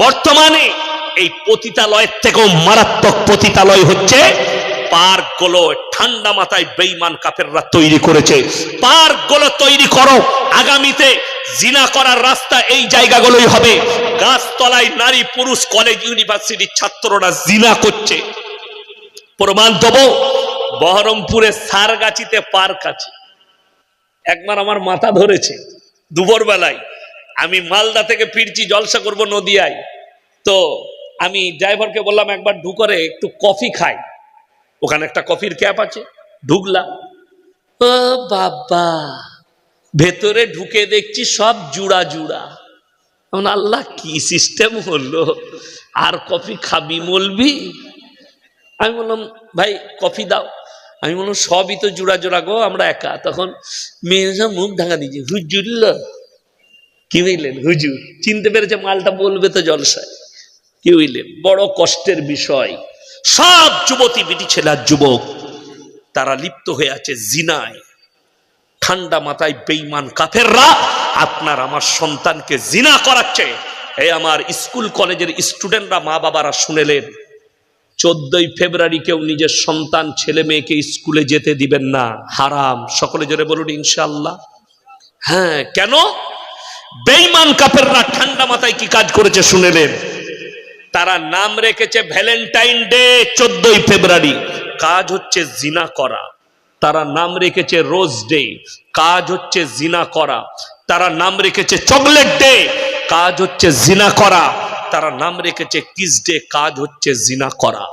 বর্তমানে এই পতিতালয়ের থেকেও মারাত্মক পতিতালয় হচ্ছে পার্কগুলো। ঠান্ডা মাথায় বেঈমান কাফেররা তৈরি করেছে। পার্কগুলো তৈরি করো, আগামীতে জিনা করার রাস্তা এই জায়গাগুলোই হবে। গাছতলায় নারী পুরুষ কলেজ ইউনিভার্সিটির ছাত্ররা জিনা করছে। প্রমাণ দেবো, বহরমপুরে সারগাছিতে পার্ক আছে। একবার আমার মাথা ধরেছে দুপুর বেলায়, আমি মালদা থেকে ফিরছি, জলসা করব নদিয়ায়। তো আমি ড্রাইভারকে বললাম একবার ঢুকরে একটু কফি খাই। ওখানে একটা কফির ক্যাপ আছে, ঢুকলাম। ও বাবা, ভেতরে ঢুকে দেখছি সব জুড়া জুড়া। আল্লাহ, কি সিস্টেম হলো! আর কফি খাবি বলবি? আমি বললাম ভাই কফি দাও। আমি বললাম সবই তো জোড়া জোড়া গো, আমরা একা। তখন মেয়ে সব মুখ ঢাকা দিয়েছে, হুজুর। কি বুঝলেন? হুজুর চিনতে পেরেছে, মালটা বলবে তো জলসায়। কি বুঝলেন? বড় কষ্টের বিষয়। সব যুবতী বিটি ছেলের যুবক তারা লিপ্ত হয়ে আছে জিনায়। ঠান্ডা মাথায় বেঈমান কাফেররা আপনার আমার সন্তানকে জিনা করাচ্ছে। এই আমার স্কুল কলেজের স্টুডেন্টরা, মা বাবারা শুনেলেন, 14ই ফেব্রুয়ারি কেউ নিজের সন্তান ছেলে মেয়েকে স্কুলে যেতে দিবেন না, হারাম। সকলে জোরে বলুন ইনশাআল্লাহ। হ্যাঁ, কেন? বেঈমান কাফেররা ঠান্ডা মাথায় কি কাজ করেছে শুনেলেন। তারা নাম রেখেছে ভ্যালেন্টাইন ডে 14ই ফেব্রুয়ারি, কাজ হচ্ছে জিনা করা। তারা নাম রেখেছে রোজ ডে, কাজ হচ্ছে জিনা করা। তারা নাম রেখেছে চকলেট ডে, কাজ হচ্ছে জিনা করা। তারা নাম রেখেছে কিস ডে, কাজ হচ্ছে জিনা করা।